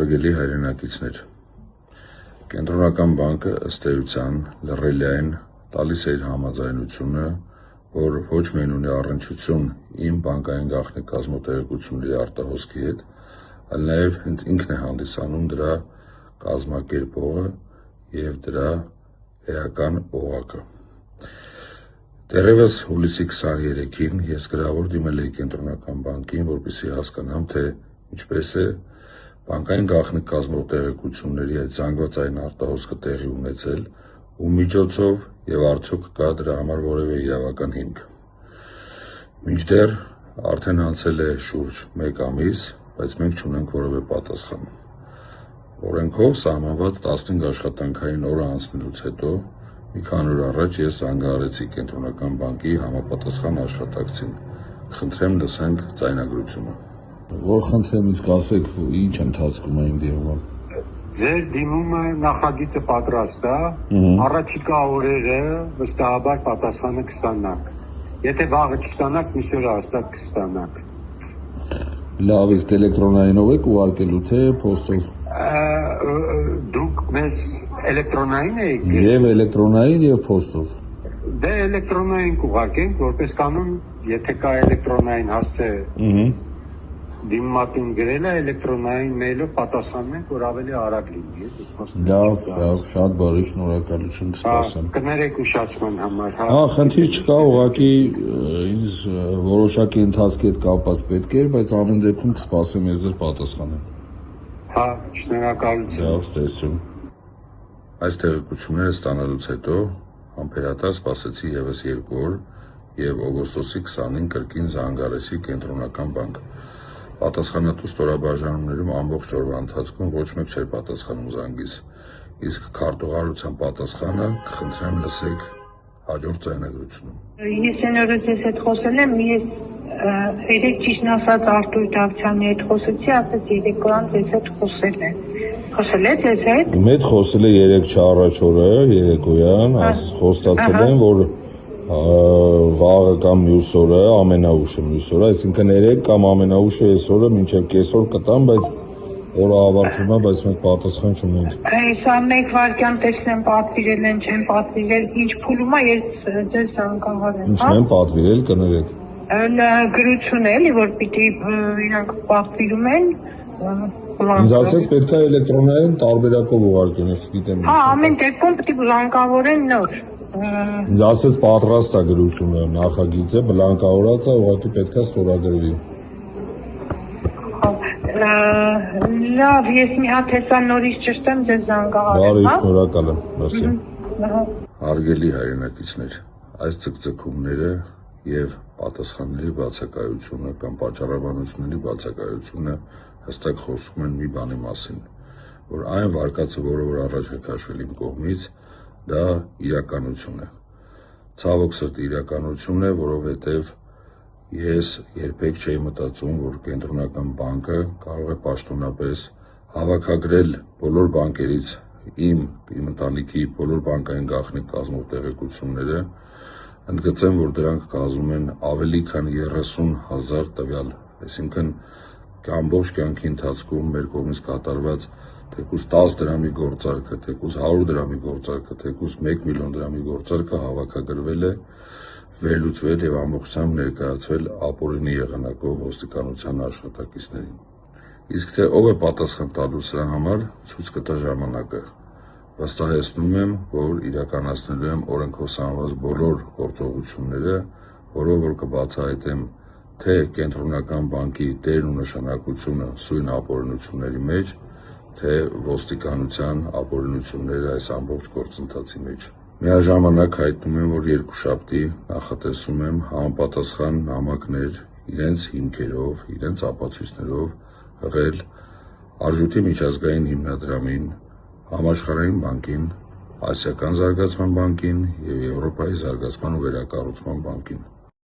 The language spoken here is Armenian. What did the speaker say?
Հարգելի հայրենակիցներ, Կենտրոնական բանկը ըստ էության լռելիային տալիս է իր համաձայնությունը, որ ոչ միայն ունի առնչություն իմ բանկային գաղտնի կազմոտեղեկությունների արտահոսքի հետ, այլ նաև հենց ինքն է հանդիսանում դրա կազմակերպողը և դրա էական օղակը։ Դեռևս հուլիսի 23-ին ես գրավոր դիմել էի Կենտրոնական բանկին, որպեսզի հասկանամ, թե ինչպես է բանկային գաղտնի կազմոտեղեկությունների այդ զանգվածային արտահոսքը տեղի ունեցել, ում միջոցով և արդյոք կա դրա համար որևէ իրավական հիմք։ Մինչդեռ արդեն անցել է շուրջ 1 ամիս, բայց մենք չունենք որևէ պատասխան։ Օրենքով սահմանված 15 աշխատանքային օրը անցնելուց հետո մի քանի օր առաջ ես զանգահարեցի Կենտրոնական բանկի համապատասխան աշխատակցին։ Խնդրեմ լսենք ձայնագրությունը։ Որ խնդրեմ ինձ կասեք, ինչ ընթացքում է իմ դիմումը։ Ձեր դիմումը նախագիծը պատրաստ է, առաջիկա օրերը վստահաբար պատասխանը կստանաք։ Եթե վաղը չստանաք, մյուս օրը հաստատ կստանաք։ Լավ, իսկ էլեկտրոնայինով եք ուղարկելու, թե փոստով։ Դուք մեզ էլեկտրոնային եք։ Եվ էլեկտրոնային, եւ փոստով։ Դե էլեկտրոնային կուղարկենք, որպես կանոն, եթե կա էլեկտրոնային հասցե դիմմատին գրել է, էլեկտրոնային մեյլով պատասխանենք, որ ավելի արագ լինի։ Լավ, շատ բարի, շնորհակալություն, կսպասեմ։ Կներեք ուշացման համար։ Խնդիր չկա, ուղղակի ինձ որոշակի ընթացքի հետ կապված պետք էր, բայց ամեն դեպքում կսպասեմ ես ձեր պատասխանը։ Հա, շնորհակալություն։ Լավ, ստեսություն։ Այս տեղեկությունները ստանալուց հետո համբերատար սպասեցի ևս 2 օր և օգոստոսի 20-ին կրկին զանգահարեցի Կենտրոնական բանկ։ Պատասխանատու ստորաբաժանումներում ամբողջ օրվա ընթացքում ոչ մեկ չէր պատասխանում զանգիս, իսկ քարտուղարության պատասխանը կխնդրեմ լսեք հաջորդ ձայնագրությունում։ Ես այն օրը ձեզ հետ խոսել եմ, ես երեք ճիշտ ասած Արտուր Դավթյանի հետ խոսեցի, ասաց երեկոյան ձեզ հետ խոսել է։ Խոսել է ձեզ հետ։ Իմ հետ խոսել է 3 չառաջ օրը երեկոյան, խոստացել են, որ վաղը կամ մյուս օրը, ամենաուշը մյուս օրը, այսինքն 3 կամ ամենաուշը այս օրը մինչև կեսօր կտամ, բայց օրը ավարտվում է, բայց մենք պատասխան չունենք։ Հեսա 1 վայրկյան տեսնեմ պատվիրել են, չեն պատվիրել, ինչ փուլում է, ես ձեզ զանգահարեմ։ Ինչն են պատվիրել, կներեք։ Գրություն է, էլի, որ պիտի իրանք պատվիրում են։ Ինձ ասեց պետք է էլեկտրոնային տարբերակով ուղարկեն, ես գիտեմ։ Հա, ամեն դեպքում պիտի բլանկավորեն նոր։ Ինձ ասեց պատրաստ է գրությունը, նախագիծը, բլանկավորած է, ուղղակի պետք է ստորագրվի։ Լավ, ես մի հատ հեսա նորից ճշտեմ, ձեզ զանգահարեմ, հա։ Բարի, շնորհակալ եմ, մերսի։ Հարգելի հայրենակիցներ, այս ցկցկումները և պատասխանների բացակայությունը կամ պատճառաբանությունների բացակայությունը հստակ խոսում են մի բանի մասին, որ այն վարկածը, որը որ առաջ է քաշվել իմ կողմից, դա իրականություն է։ Ցավոք սրտի իրականություն է, որովհետև ես երբեք չէի մտածում, որ Կենտրոնական բանկը կարող է պաշտոնապես հավաքագրել բոլոր բանկերից իմ ընտանիքի բոլոր բանկային գաղտնի կազմոտեղեկությունները, ընդգծեմ, որ դրանք կազմում են ավելի քան 30,000 տվյալ, այսինքն ամբողջ կյանքի ընթացքում մեր կողմից կատարված թեկուզ 10 դրամի գործարքը, թեկուզ 100 դրամի գործարքը, թեկուզ 1 միլիոն դրամի գործարքը հավաքագրվել է, վերլուծվել և ամբողջությամբ ներկայացվել ապօրինի եղանակով ոստիկանության աշխատակիցներին։ Իսկ թե ով է պատասխան տալու սրա համար, ցույց կտա ժամանակը։ Վստահեցնում եմ, որ իրականացնելու եմ օրենքով սահմանված բոլոր գործողությունները, որով որ կբացահայտեմ թե Կենտրոնական բանկի դերն ու նշանակությունը սույն ապօրինությունների մեջ, թե ոստիկանության ապօրինությունները այս ամբողջ գործընթացի մեջ։ Միաժամանակ հայտնում եմ, որ երկուշաբթի նախատեսում եմ համապատասխան նամակներ իրենց հիմքերով, իրենց ապացույցներով հղել Արժույթի միջազգային հիմնադրամին, Համաշխարհային բանկին, Ասիական զարգացման բանկին և Եվրոպայի զարգացման ու վերակառուցման բանկին։